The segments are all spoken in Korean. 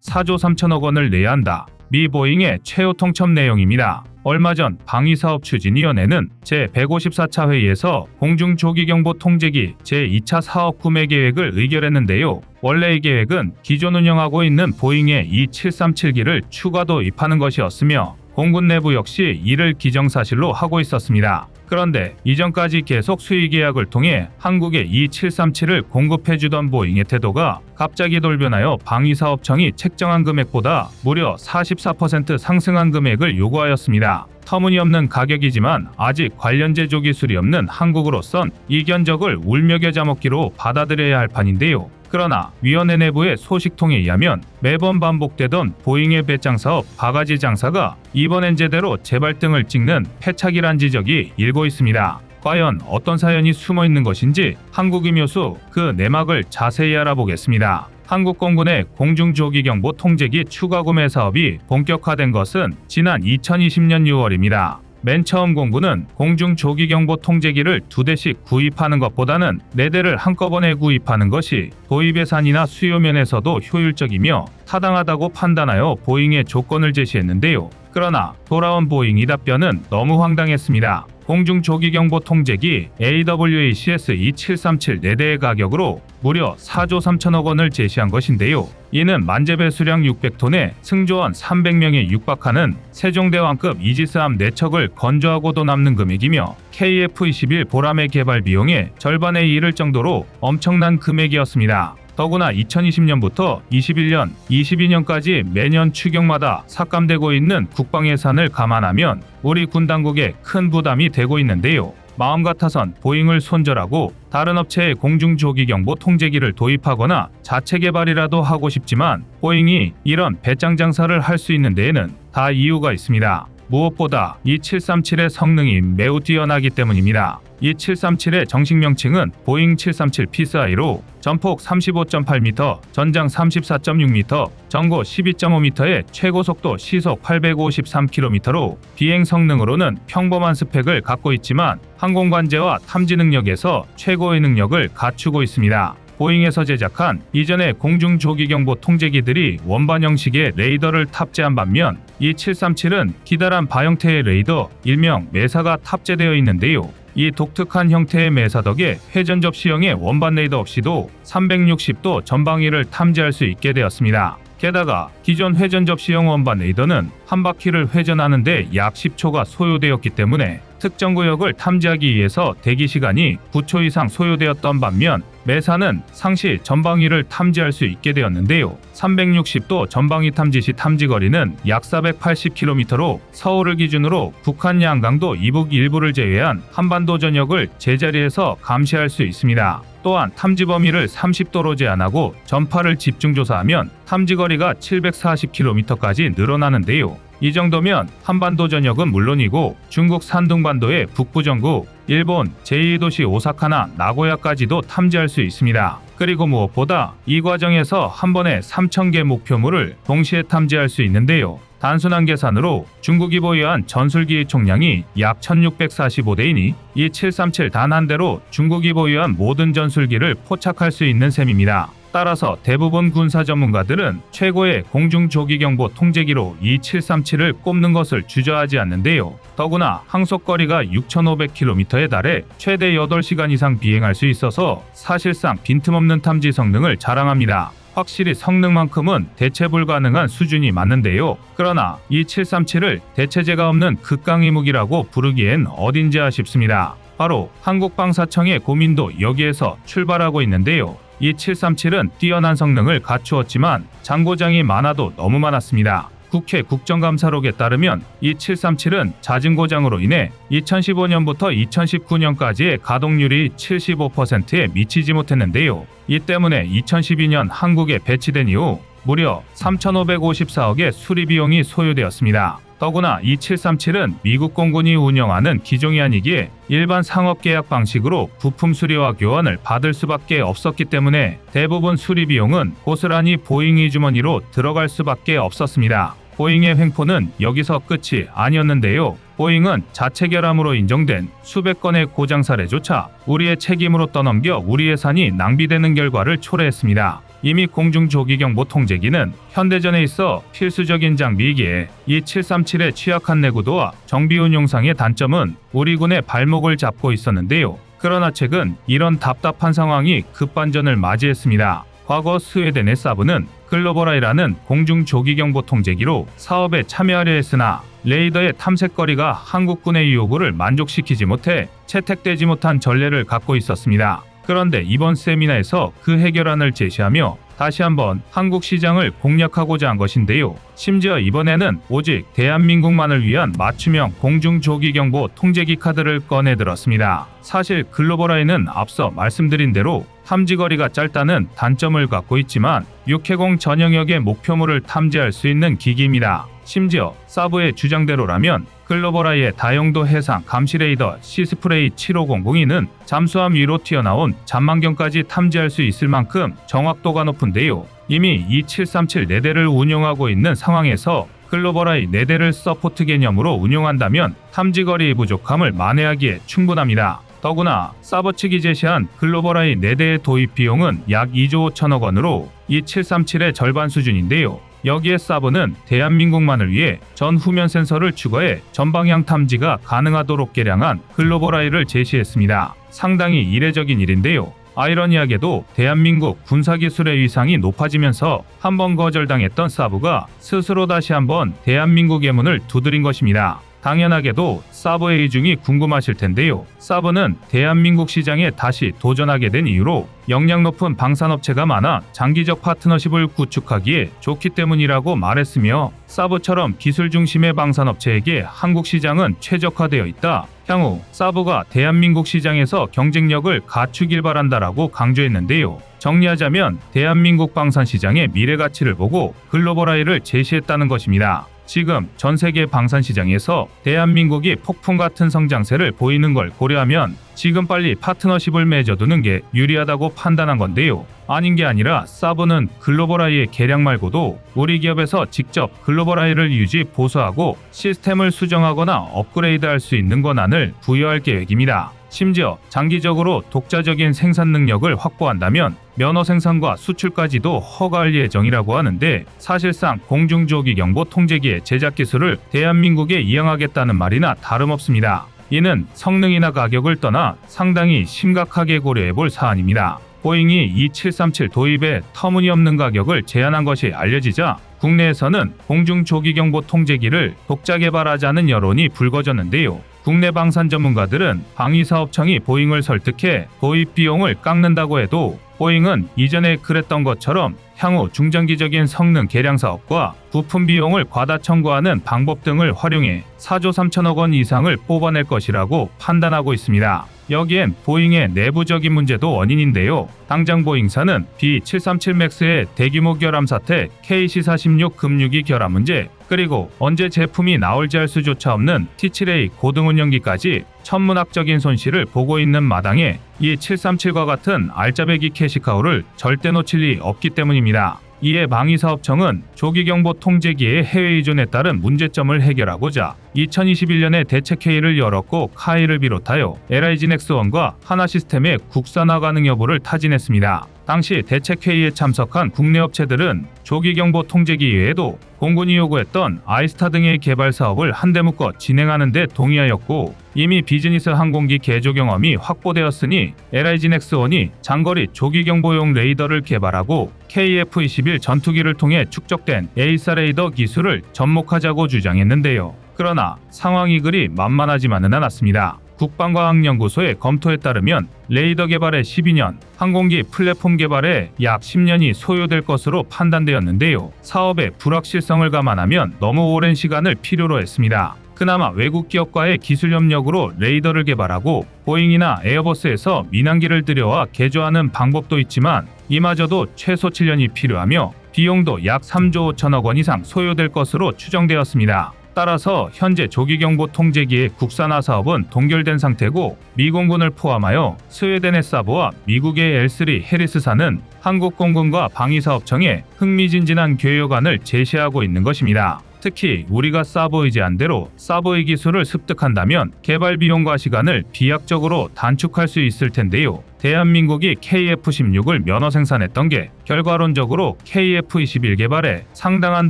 4조 3천억 원을 내야 한다. 미 보잉의 최후 통첩 내용입니다. 얼마 전 방위사업 추진위원회는 제154차 회의에서 공중조기경보통제기 제2차 사업 구매 계획을 의결했는데요. 원래 이 계획은 기존 운영하고 있는 보잉의 E737기를 추가 도입하는 것이었으며 공군 내부 역시 이를 기정사실로 하고 있었습니다. 그런데 이전까지 계속 수의 계약을 통해 한국에 E737을 공급해주던 보잉의 태도가 갑자기 돌변하여 방위사업청이 책정한 금액보다 무려 44% 상승한 금액을 요구하였습니다. 터무니없는 가격이지만 아직 관련 제조 기술이 없는 한국으로선 이 견적을 울며 겨자먹기로 받아들여야 할 판인데요. 그러나 위원회 내부의 소식통에 의하면 매번 반복되던 보잉의 배짱 사업 바가지 장사가 이번엔 제대로 재발등을 찍는 패착이란 지적이 일고 있습니다. 과연 어떤 사연이 숨어 있는 것인지 한국인 묘수 그 내막을 자세히 알아보겠습니다. 한국공군의 공중조기경보 통제기 추가 구매 사업이 본격화된 것은 지난 2020년 6월입니다. 맨 처음 공군은 공중조기경보 통제기를 2대씩 구입하는 것보다는 4대를 한꺼번에 구입하는 것이 도입 예산이나 수요 면에서도 효율적이며 타당하다고 판단하여 보잉에 조건을 제시했는데요. 그러나 돌아온 보잉이 답변은 너무 황당했습니다. 공중조기경보 통제기 AWACS E737 4대의 가격으로 무려 4조 3천억 원을 제시한 것인데요. 이는 만재배 수량 600톤에 승조원 300명에 육박하는 세종대왕급 이지스함 4척을 건조하고도 남는 금액이며 KF-21 보람의 개발 비용의 절반에 이를 정도로 엄청난 금액이었습니다. 더구나 2020년부터 21년, 22년까지 매년 추경마다 삭감되고 있는 국방 예산을 감안하면 우리 군 당국에 큰 부담이 되고 있는데요. 마음 같아선 보잉을 손절하고 다른 업체의 공중조기경보 통제기를 도입하거나 자체 개발이라도 하고 싶지만 보잉이 이런 배짱 장사를 할 수 있는 데에는 다 이유가 있습니다. 무엇보다 E737의 성능이 매우 뛰어나기 때문입니다. E737의 정식 명칭은 보잉 737 PSI로 전폭 35.8m, 전장 34.6m, 전고 12.5m의 최고 속도 시속 853km로 비행 성능으로는 평범한 스펙을 갖고 있지만 항공관제와 탐지 능력에서 최고의 능력을 갖추고 있습니다. 보잉에서 제작한 이전의 공중조기경보 통제기들이 원반 형식의 레이더를 탑재한 반면 이 737은 기다란 바 형태의 레이더, 일명 매사가 탑재되어 있는데요. 이 독특한 형태의 매사 덕에 회전 접시형의 원반 레이더 없이도 360도 전방위를 탐지할 수 있게 되었습니다. 게다가 기존 회전 접시형 원반 레이더는 한 바퀴를 회전하는 데 약 10초가 소요되었기 때문에 특정 구역을 탐지하기 위해서 대기 시간이 9초 이상 소요되었던 반면 매사는 상시 전방위를 탐지할 수 있게 되었는데요. 360도 전방위 탐지 시 탐지 거리는 약 480km로 서울을 기준으로 북한 양강도 이북 일부를 제외한 한반도 전역을 제자리에서 감시할 수 있습니다. 또한 탐지 범위를 30도로 제한하고 전파를 집중 조사하면 탐지 거리가 740km까지 늘어나는데요. 이 정도면 한반도 전역은 물론이고 중국 산둥반도의 북부 전국, 일본 제2도시 오사카나 나고야까지도 탐지할 수 있습니다. 그리고 무엇보다 이 과정에서 한 번에 3,000개 목표물을 동시에 탐지할 수 있는데요. 단순한 계산으로 중국이 보유한 전술기의 총량이 약 1645대이니 이 737 단 한 대로 중국이 보유한 모든 전술기를 포착할 수 있는 셈입니다. 따라서 대부분 군사 전문가들은 최고의 공중조기경보 통제기로 이 737을 꼽는 것을 주저하지 않는데요. 더구나 항속거리가 6,500km에 달해 최대 8시간 이상 비행할 수 있어서 사실상 빈틈없는 탐지 성능을 자랑합니다. 확실히 성능만큼은 대체 불가능한 수준이 맞는데요. 그러나 이 737을 대체제가 없는 극강의 무기라고 부르기엔 어딘지 아쉽습니다. 바로 한국방사청의 고민도 여기에서 출발하고 있는데요. 이 737은 뛰어난 성능을 갖추었지만 장고장이 많아도 너무 많았습니다. 국회 국정감사록에 따르면 이 737은 잦은 고장으로 인해 2015년부터 2019년까지의 가동률이 75%에 미치지 못했는데요. 이 때문에 2012년 한국에 배치된 이후 무려 3,554억의 수리 비용이 소요되었습니다. 더구나 이 737은 미국 공군이 운영하는 기종이 아니기에 일반 상업 계약 방식으로 부품 수리와 교환을 받을 수밖에 없었기 때문에 대부분 수리 비용은 고스란히 보잉의 주머니로 들어갈 수밖에 없었습니다. 보잉의 횡포는 여기서 끝이 아니었는데요. 보잉은 자체 결함으로 인정된 수백 건의 고장 사례조차 우리의 책임으로 떠넘겨 우리 예산이 낭비되는 결과를 초래했습니다. 이미 공중조기경보 통제기는 현대전에 있어 필수적인 장비이기에 이 737의 취약한 내구도와 정비 운용상의 단점은 우리 군의 발목을 잡고 있었는데요. 그러나 최근 이런 답답한 상황이 급반전을 맞이했습니다. 과거 스웨덴의 사브는 글로벌아이라는 공중조기경보 통제기로 사업에 참여하려 했으나 레이더의 탐색거리가 한국군의 요구를 만족시키지 못해 채택되지 못한 전례를 갖고 있었습니다. 그런데 이번 세미나에서 그 해결안을 제시하며 다시 한번 한국 시장을 공략하고자 한 것인데요. 심지어 이번에는 오직 대한민국만을 위한 맞춤형 공중조기경보 통제기 카드를 꺼내들었습니다. 사실 글로벌아이는 앞서 말씀드린 대로 탐지거리가 짧다는 단점을 갖고 있지만 육해공 전 영역의 목표물을 탐지할 수 있는 기기입니다. 심지어 사브의 주장대로라면 글로벌아이의 다용도 해상 감시 레이더 시스프레이 7500는 잠수함 위로 튀어나온 잔망경까지 탐지할 수 있을 만큼 정확도가 높은데요. 이미 이 737 4대를 운용하고 있는 상황에서 글로벌아이 4대를 서포트 개념으로 운용한다면 탐지거리 부족함을 만회하기에 충분합니다. 더구나 사버 측이 제시한 글로벌아이 4대의 도입 비용은 약 2조 5천억 원으로 이 737의 절반 수준인데요. 여기에 사브는 대한민국만을 위해 전후면 센서를 추가해 전방향 탐지가 가능하도록 개량한 글로벌아이를 제시했습니다. 상당히 이례적인 일인데요. 아이러니하게도 대한민국 군사기술의 위상이 높아지면서 한번 거절당했던 사브가 스스로 다시 한번 대한민국의 문을 두드린 것입니다. 당연하게도 사브의 이중이 궁금하실 텐데요. 사브는 대한민국 시장에 다시 도전하게 된 이유로 역량 높은 방산업체가 많아 장기적 파트너십을 구축하기에 좋기 때문이라고 말했으며 사브처럼 기술 중심의 방산업체에게 한국 시장은 최적화되어 있다. 향후 사브가 대한민국 시장에서 경쟁력을 갖추길 바란다라고 강조했는데요. 정리하자면 대한민국 방산 시장의 미래 가치를 보고 글로벌아이를 제시했다는 것입니다. 지금 전 세계 방산 시장에서 대한민국이 폭풍 같은 성장세를 보이는 걸 고려하면 지금 빨리 파트너십을 맺어두는 게 유리하다고 판단한 건데요. 아닌 게 아니라 사브는 글로벌아이의 개량 말고도 우리 기업에서 직접 글로벌아이를 유지 보수하고 시스템을 수정하거나 업그레이드할 수 있는 권한을 부여할 계획입니다. 심지어 장기적으로 독자적인 생산 능력을 확보한다면 면허 생산과 수출까지도 허가할 예정이라고 하는데 사실상 공중조기경보 통제기의 제작 기술을 대한민국에 이양하겠다는 말이나 다름없습니다. 이는 성능이나 가격을 떠나 상당히 심각하게 고려해 볼 사안입니다. 보잉이 이 737 도입에 터무니없는 가격을 제안한 것이 알려지자 국내에서는 공중조기경보 통제기를 독자 개발하자는 여론이 불거졌는데요. 국내 방산 전문가들은 방위사업청이 보잉을 설득해 도입 비용을 깎는다고 해도 보잉은 이전에 그랬던 것처럼 향후 중장기적인 성능 개량 사업과 부품 비용을 과다 청구하는 방법 등을 활용해 4조 3천억 원 이상을 뽑아낼 것이라고 판단하고 있습니다. 여기엔 보잉의 내부적인 문제도 원인인데요. 당장 보잉사는 B737 맥스의 대규모 결함 사태, KC-46 급유기 결함 문제, 그리고 언제 제품이 나올지 알 수조차 없는 T7A 고등운영기까지 천문학적인 손실을 보고 있는 마당에 이 737과 같은 알짜배기 캐시카우를 절대 놓칠 리 없기 때문입니다. 이에 방위사업청은 조기경보 통제기의 해외 의존에 따른 문제점을 해결하고자 2021년에 대책회의를 열었고 카이를 비롯하여 LIG 넥스원과 하나시스템의 국산화 가능 여부를 타진했습니다. 당시 대책회의에 참석한 국내 업체들은 조기경보 통제기 이외에도 공군이 요구했던 아이스타 등의 개발 사업을 한데 묶어 진행하는 데 동의하였고 이미 비즈니스 항공기 개조 경험이 확보되었으니 LIG 넥스원이 장거리 조기경보용 레이더를 개발하고 KF-21 전투기를 통해 축적된 에이사 레이더 기술을 접목하자고 주장했는데요. 그러나 상황이 그리 만만하지만은 않았습니다. 국방과학연구소의 검토에 따르면 레이더 개발에 12년, 항공기 플랫폼 개발에 약 10년이 소요될 것으로 판단되었는데요. 사업의 불확실성을 감안하면 너무 오랜 시간을 필요로 했습니다. 그나마 외국 기업과의 기술 협력으로 레이더를 개발하고 보잉이나 에어버스에서 민항기를 들여와 개조하는 방법도 있지만 이마저도 최소 7년이 필요하며 비용도 약 3조 5천억 원 이상 소요될 것으로 추정되었습니다. 따라서 현재 조기경보 통제기의 국산화 사업은 동결된 상태고 미공군을 포함하여 스웨덴의 사브와 미국의 L3 해리스사는 한국공군과 방위사업청에 흥미진진한 교역안을 제시하고 있는 것입니다. 특히 우리가 사브 의제한 대로 사브의 기술을 습득한다면 개발 비용과 시간을 비약적으로 단축할 수 있을 텐데요. 대한민국이 KF-16을 면허 생산했던 게 결과론적으로 KF-21 개발에 상당한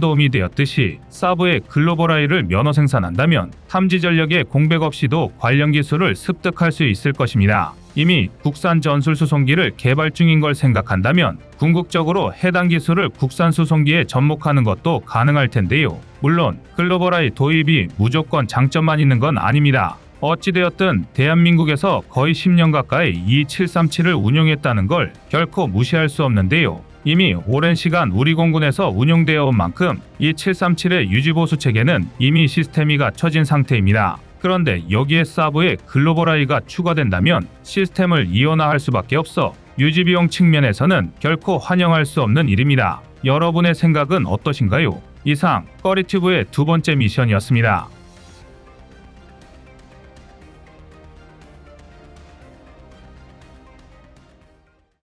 도움이 되었듯이 사브의 글로벌아이를 면허 생산한다면 탐지 전력의 공백 없이도 관련 기술을 습득할 수 있을 것입니다. 이미 국산 전술 수송기를 개발 중인 걸 생각한다면 궁극적으로 해당 기술을 국산 수송기에 접목하는 것도 가능할 텐데요. 물론 글로벌아이 도입이 무조건 장점만 있는 건 아닙니다. 어찌되었든 대한민국에서 거의 10년 가까이 E737을 운용했다는 걸 결코 무시할 수 없는데요. 이미 오랜 시간 우리 공군에서 운용되어 온 만큼 E737의 유지보수 체계는 이미 시스템이 갖춰진 상태입니다. 그런데 여기에 사브의 글로벌아이가 추가된다면 시스템을 이원화할 수밖에 없어 유지비용 측면에서는 결코 환영할 수 없는 일입니다. 여러분의 생각은 어떠신가요? 이상 꺼리튜브의 두 번째 미션이었습니다.